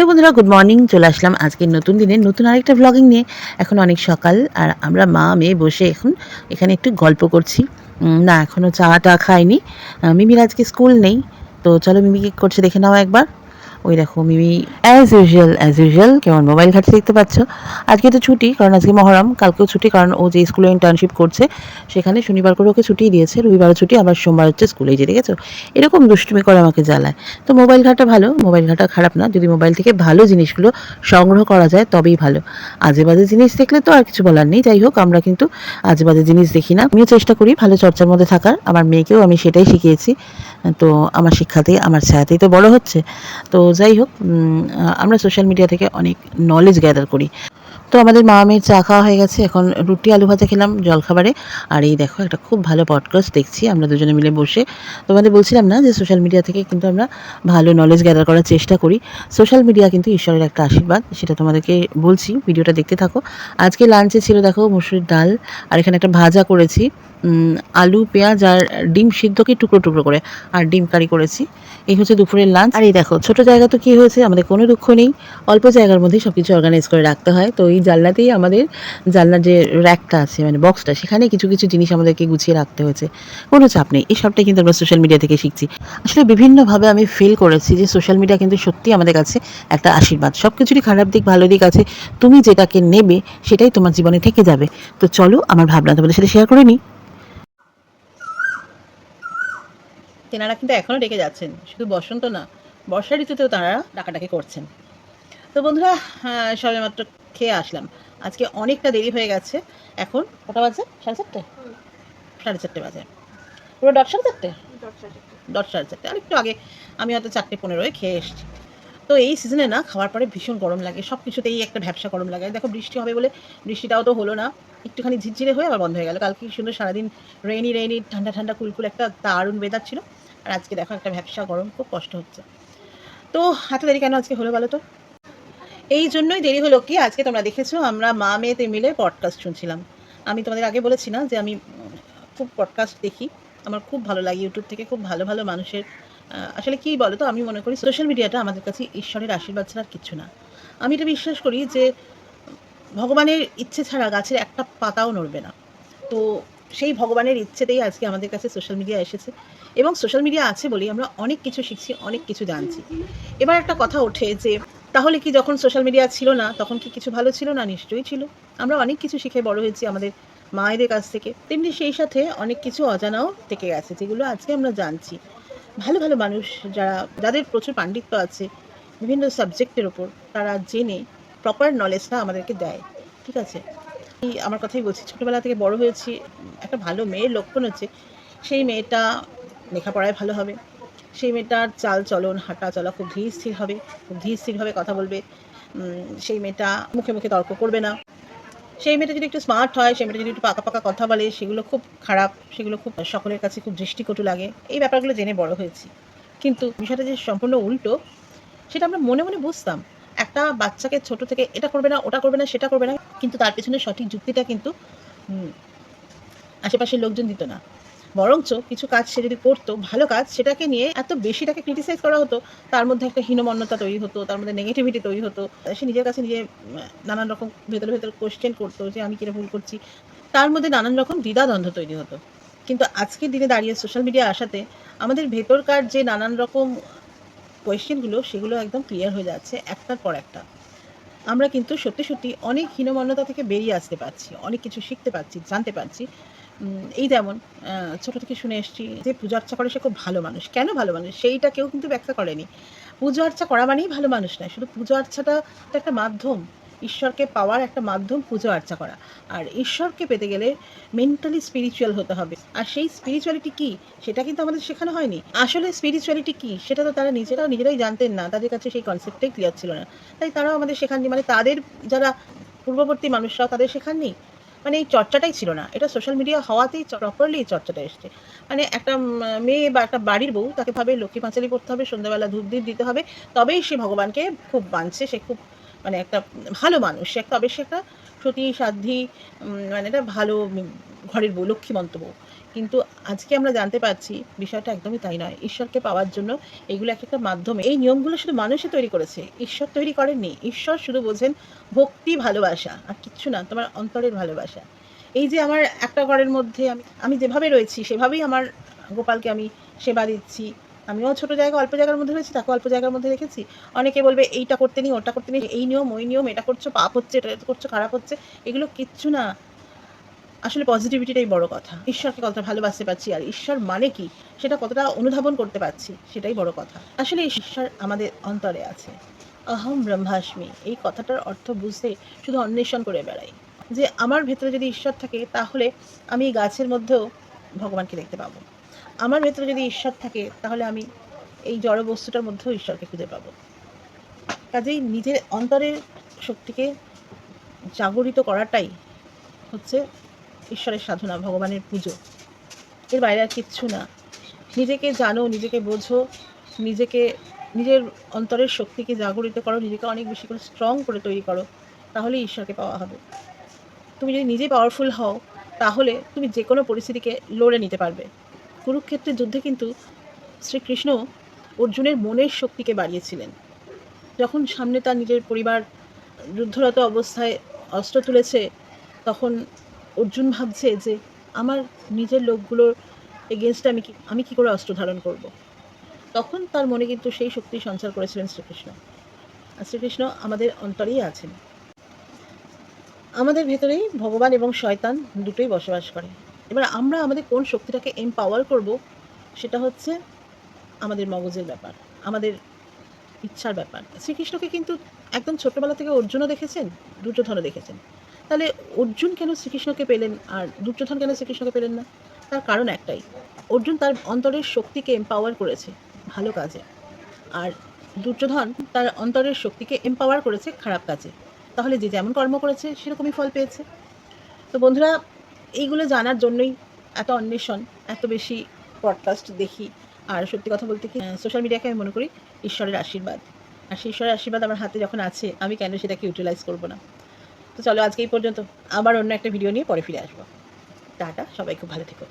Hello বন্ধুরা, good morning. চলে আসলাম আজকের নতুন দিনের নতুন আরেকটা ব্লগিং নিয়ে। এখন অনেক সকাল আর আমরা মা মেয়ে বসে এখন এখানে একটু গল্প করছি। না, এখনও চা খাইনি। মিমির আজকে স্কুল নেই, তো চলো মিমি কী করছে দেখে নাও একবার। ওই দেখো মিমি অ্যাজ ইউজুয়াল কেমন মোবাইল ঘাটতে দেখতে পাচ্ছ। আজকে তো ছুটি, কারণ আজকে মহরম। কালকেও ছুটি, কারণ ও যে স্কুলে ইন্টার্নশিপ করছে সেখানে শনিবার করে ওকে ছুটি দিয়েছে, রবিবারও ছুটি, আবার সোমবার হচ্ছে স্কুলে। যে দেখেছো এরকম দুষ্টুমি করে আমাকে জ্বালায়। তো মোবাইল ঘাটা ভালো, মোবাইল ঘাটা খারাপ না, যদি মোবাইল থেকে ভালো জিনিসগুলো সংগ্রহ করা যায় তবেই ভালো। আজে বাজে জিনিস দেখলে তো আর কিছু বলার নেই। যাই হোক, আমরা কিন্তু আজে বাজে জিনিস দেখি না। আমিও চেষ্টা করি ভালো চর্চার মধ্যে থাকার, আমার মেয়েকেও আমি সেটাই শিখিয়েছি। তো আমার শিক্ষাতেই আমার ছায়াতেই তো বড় হচ্ছে। তো যাই হোক, আমরা সোশ্যাল মিডিয়া থেকে অনেক নলেজ গ্যাদার করি। তো আমাদের মা মেয়ের চা খাওয়া হয়ে গেছে, এখন রুটি আলু ভাজা খেলাম জলখাবারে। আর এই দেখো একটা খুব ভালো পডকাস্ট দেখছি আমরা দুজনে মিলে বসে। তোমাদের বলছিলাম না যে সোশ্যাল মিডিয়া থেকে কিন্তু আমরা ভালো নলেজ গ্যাদার করার চেষ্টা করি। সোশ্যাল মিডিয়া কিন্তু ঈশ্বরের একটা আশীর্বাদ, সেটা তোমাদেরকে বলছি, ভিডিওটা দেখতে থাকো। আজকে লাঞ্চে ছিল দেখো মুসুরির ডাল, আর এখানে একটা ভাজা করেছি, আলু পেঁয়াজ আর ডিম সিদ্ধকে টুকরো টুকরো করে, আর ডিম কারি করেছি। এই হচ্ছে দুপুরের লাঞ্চ। আর এই দেখো ছোটো জায়গা তো কী হয়েছে, আমাদের কোনো দুঃখ নেই, অল্প জায়গার মধ্যেই সব কিছু অর্গানাইজ করে রাখতে হয়। তো এই জানলাতেই আমাদের জানলার যে র্যাকটা আছে, মানে বক্সটা, সেখানে কিছু কিছু জিনিস আমাদেরকে গুছিয়ে রাখতে হয়েছে। কোনো চাপ নেই, এই সবটাই কিন্তু আমরা সোশ্যাল মিডিয়া থেকে শিখছি। আসলে বিভিন্নভাবে আমি ফিল করেছি যে সোশ্যাল মিডিয়া কিন্তু সত্যি আমাদের কাছে একটা আশীর্বাদ। সব কিছুরই খারাপ দিক ভালো দিক আছে, তুমি যেটাকে নেবে সেটাই তোমার জীবনে থেকে যাবে। তো চলো আমার ভাবনা তোমাদের সাথে শেয়ার করে নিই। তেনারা কিন্তু এখনও ডেকে যাচ্ছেন, শুধু বসন্ত না, বর্ষা ঋতুতেও তারা ডাকাডাকি করছেন। তো বন্ধুরা, সবেমাত্র খেয়ে আসলাম। আজকে অনেকটা দেরি হয়ে গেছে। এখন কটা বাজে? 4:30? 4:30 বাজে। পুরো ডট 4:30? ডট 4:30, আর একটু আগে আমি হয়তো 4:15 খেয়ে এসেছি। তো এই সিজনে না খাওয়ার পরে ভীষণ গরম লাগে, সব কিছুতেই একটা ভ্যাপসা গরম লাগে। দেখো বৃষ্টি হবে বলে বৃষ্টিটাও তো হলো না, একটুখানি ঝিরঝিরে হয়ে আবার বন্ধ হয়ে গেল। কালকে কি সুন্দর সারাদিন রেইনি ঠান্ডা ঠান্ডা কুলকুল একটা দারুণ ওয়েদার ছিল, আর আজকে দেখো একটা ভ্যাপসা গরম, খুব কষ্ট হচ্ছে। তো এত দেরি কেন আজকে হলো বলো তো? এই জন্যই দেরি হলো কি, আজকে তোমরা দেখেছো আমরা মা মেয়েতে মিলে পডকাস্ট শুনছিলাম। আমি তোমাদের আগে বলেছি না যে আমি খুব পডকাস্ট দেখি, আমার খুব ভালো লাগে। ইউটিউব থেকে খুব ভালো ভালো মানুষের, আসলে কী বলো তো, আমি মনে করি সোশ্যাল মিডিয়াটা আমাদের কাছে ঈশ্বরের আশীর্বাদ ছাড়া আর কিচ্ছু না। আমি এটা বিশ্বাস করি যে ভগবানের ইচ্ছে ছাড়া গাছের একটা পাতাও নড়বে না। তো সেই ভগবানের ইচ্ছেতেই আজকে আমাদের কাছে সোশ্যাল মিডিয়া এসেছে, এবং সোশ্যাল মিডিয়া আছে বলেই আমরা অনেক কিছু শিখছি, অনেক কিছু জানছি। এবার একটা কথা ওঠে যে তাহলে কি যখন সোশ্যাল মিডিয়া ছিল না তখন কি কিছু ভালো ছিল না? নিশ্চয়ই ছিল। আমরা অনেক কিছু শিখে বড় হয়েছি আমাদের মায়েদের কাছ থেকে, তেমনি সেই সাথে অনেক কিছু অজানাও থেকে গেছে যেগুলো আজকে আমরা জানছি। ভালো ভালো মানুষ, যাদের প্রচুর পাণ্ডিত্য আছে বিভিন্ন সাবজেক্টের ওপর, তারা জেনে প্রপার নলেজটা আমাদেরকে দেয়। ঠিক আছে, আমার কথাই বলছি, ছোটোবেলা থেকে বড় হয়েছি। একটা ভালো মেয়ের লক্ষণ হচ্ছে সেই মেয়েটা লেখাপড়ায় ভালো হবে, সেই মেয়েটার চাল চলন হাঁটা চলা খুব ধীর স্থির হবে, খুব ধীর স্থিরভাবে কথা বলবে। সেই মেয়েটা মুখে মুখে তর্ক করবে না। সেই মেয়েটা যদি একটু স্মার্ট হয়, সেই মেয়েটা যদি একটু পাকা পাকা কথা বলে, সেগুলো খুব খারাপ, সেগুলো খুব সকলের কাছে খুব দৃষ্টিকটু লাগে। এই ব্যাপারগুলো জেনে বড় হয়েছি। কিন্তু বিষয়টা যে সম্পূর্ণ উল্টো, সেটা আমরা মনে মনে বুঝতাম। একটা বাচ্চাকে ছোট থেকে এটা করবে না, ওটা করবে না, সেটা করবে না, কিন্তু তার পেছনে সঠিক যুক্তিটা কিন্তু আশেপাশের লোকজন দিত না। বরঞ্চ কিছু কাজ সে যদি করতো, ভালো কাজ, সেটাকে নিয়ে এত বেশি তাকে ক্রিটিসাইজ করা হতো, তার মধ্যে একটা হীনমন্যতা তৈরি হতো, তার মধ্যে নেগেটিভিটি তৈরি হতো। সে নিজের কাছে নিজে নানান রকম ভেতরে ভেতরে কোয়েশ্চেন করতো যে আমি কিরা ভুল করছি। তার মধ্যে নানান রকম দ্বিধাদ্বন্দ্ব তৈরি হতো। কিন্তু আজকের দিনে দাঁড়িয়ে সোশ্যাল মিডিয়া আসাতে আমাদের ভেতরকার যে নানান রকম কোয়েশ্চেনগুলো, সেগুলো একদম ক্লিয়ার হয়ে যাচ্ছে একটার পর একটা। আমরা কিন্তু সত্যি সত্যি অনেক হীনমন্যতা থেকে বেরিয়ে আসতে পারছি, অনেক কিছু শিখতে পারছি, জানতে পারছি। এই যেমন ছোটো থেকে শুনে এসেছি যে পূজা অর্চা করে সে খুব ভালো মানুষ। কেন ভালো মানুষ সেইটা কেউ কিন্তু ব্যাখ্যা করেনি। পুজো অর্চা করা মানেই ভালো মানুষ নয়, শুধু পুজো অর্চাটা তো একটা মাধ্যম, ঈশ্বরকে পাওয়ার একটা মাধ্যম পুজো অর্চা করা। আর ঈশ্বরকে পেতে গেলে মেন্টালি স্পিরিচুয়াল হতে হবে, আর সেই স্পিরিচুয়ালিটি কী সেটা কিন্তু আমাদের শেখানো হয়নি। আসলে স্পিরিচুয়ালিটি কী সেটা তো তারা নিজেরাই জানতেন না, তাদের কাছে সেই কনসেপ্টটাই ক্লিয়ার ছিল না, তাই তারাও আমাদের শেখাননি। মানে তাদের যারা পূর্ববর্তী মানুষরাও তাদের শেখাননি, মানে এই চর্চাটাই ছিল না। এটা সোশ্যাল মিডিয়া হওয়াতেই প্রপারলি এই চর্চাটা এসছে। মানে একটা মেয়ে বা একটা বাড়ির বউ, তাকে ভাবে লক্ষ্মী পাঁচালি করতে হবে, সন্ধ্যাবেলা ধূপ দ্বীপ দিতে হবে, তবেই সে ভগবানকে খুব মানছে, সে খুব মানে একটা ভালো মানুষ, সে তবে সে একটা সতী সাধ্বী, মানে একটা ভালো ঘরের বউ, লক্ষ্মীমন্ত বউ। কিন্তু আজকে আমরা জানতে পারছি বিষয়টা একদমই তাই নয়। ঈশ্বরকে পাওয়ার জন্য এগুলো একটা মাধ্যম। এই নিয়মগুলো শুধু মানুষই তৈরি করেছে, ঈশ্বর তৈরি করেননি। ঈশ্বর শুধু বোঝেন ভক্তি, ভালোবাসা, আর কিচ্ছু না, তোমার অন্তরের ভালোবাসা। এই যে আমার একটা ঘরের মধ্যে আমি যেভাবে রয়েছি সেভাবেই আমার গোপালকে আমি সেবা দিচ্ছি। আমিও ছোট জায়গা, অল্প জায়গার মধ্যে রয়েছি, তাকেও অল্প জায়গার মধ্যে রেখেছি। অনেকে বলবে এইটা করতে নেই, ওটা করতে নেই, এই নিয়ম, ওই নিয়ম, এটা করছো পাপ হচ্ছে, এটা করছো খারাপ হচ্ছে। এগুলো কিচ্ছু না। আসলে পজিটিভিটিটাই বড় কথা। ঈশ্বরকে কতটা ভালোবাসতে পারছি আর ঈশ্বর মানে কি সেটা কতটা অনুধাবন করতে পারছি সেটাই বড় কথা। আসলে ঈশ্বর আমাদের অন্তরে আছে। অহম ব্রহ্মাস্মি, এই কথাটার অর্থ বুঝতে শুধু অন্বেষণ করে বেড়াই যে আমার ভেতরে যদি ঈশ্বর থাকে তাহলে আমি এই গাছের মধ্যেও ভগবানকে দেখতে পাবো। আমার ভেতরে যদি ঈশ্বর থাকে তাহলে আমি এই জড় বস্তুটার মধ্যেও ঈশ্বরকে খুঁজে পাবো। কাজেই নিজের অন্তরের শক্তিকে জাগরিত করাটাই হচ্ছে ঈশ্বরের সাধনা, ভগবানের পুজো। এর বাইরে আর কিচ্ছু না। নিজেকে জানো, নিজেকে বোঝো, নিজেকে, নিজের অন্তরের শক্তিকে জাগরিত করো, নিজেকে অনেক বেশি করে স্ট্রং করে তৈরি করো, তাহলেই ঈশ্বরকে পাওয়া হবে। তুমি যদি নিজে পাওয়ারফুল হও তাহলে তুমি যে কোনো পরিস্থিতিকে লড়ে নিতে পারবে। কুরুক্ষেত্রের যুদ্ধে কিন্তু শ্রীকৃষ্ণ অর্জুনের মনের শক্তিকে বাড়িয়েছিলেন। যখন সামনে তার নিজের পরিবার যুদ্ধরত অবস্থায় অস্ত্র তুলেছে, তখন অর্জুন ভাবছে যে আমার নিজের লোকগুলোর এগেনস্টে আমি কি করে অস্ত্র ধারণ করব। তখন তার মনে কিন্তু সেই শক্তি সঞ্চার করেছিলেন শ্রীকৃষ্ণ। আর শ্রীকৃষ্ণ আমাদের অন্তরেই আছেন। আমাদের ভেতরেই ভগবান এবং শয়তান দুটোই বসবাস করে। এবার আমরা আমাদের কোন শক্তিটাকে এমপাওয়ার করব সেটা হচ্ছে আমাদের মগজের ব্যাপার, আমাদের ইচ্ছার ব্যাপার। শ্রীকৃষ্ণকে কিন্তু একদম ছোটবেলা থেকে অর্জুনও দেখেছেন, দুর্যোধনও দেখেছেন। তাহলে অর্জুন কেন শ্রীকৃষ্ণকে পেলেন আর দুর্যোধন কেন শ্রীকৃষ্ণকে পেলেন না? তার কারণ একটাই, অর্জুন তার অন্তরের শক্তিকে এমপাওয়ার করেছে ভালো কাজে, আর দুর্যোধন তার অন্তরের শক্তিকে এমপাওয়ার করেছে খারাপ কাজে। তাহলে যে যেমন কর্ম করেছে সেরকমই ফল পেয়েছে। তো বন্ধুরা, এইগুলো জানার জন্যই এত অন্বেষণ, এত বেশি পডকাস্ট দেখি। আর সত্যি কথা বলতে কি, সোশ্যাল মিডিয়াকে আমি মনে করি ঈশ্বরের আশীর্বাদ। আর সেই ঈশ্বরের আশীর্বাদ আমার হাতে যখন আছে, আমি কেন সেটাকে ইউটিলাইজ করবো না? তো চলো আজকে এই পর্যন্ত, আবার অন্য একটা ভিডিও নিয়ে পরে ফিরে আসবো। টাটা, সবাই খুব ভালো থেকো।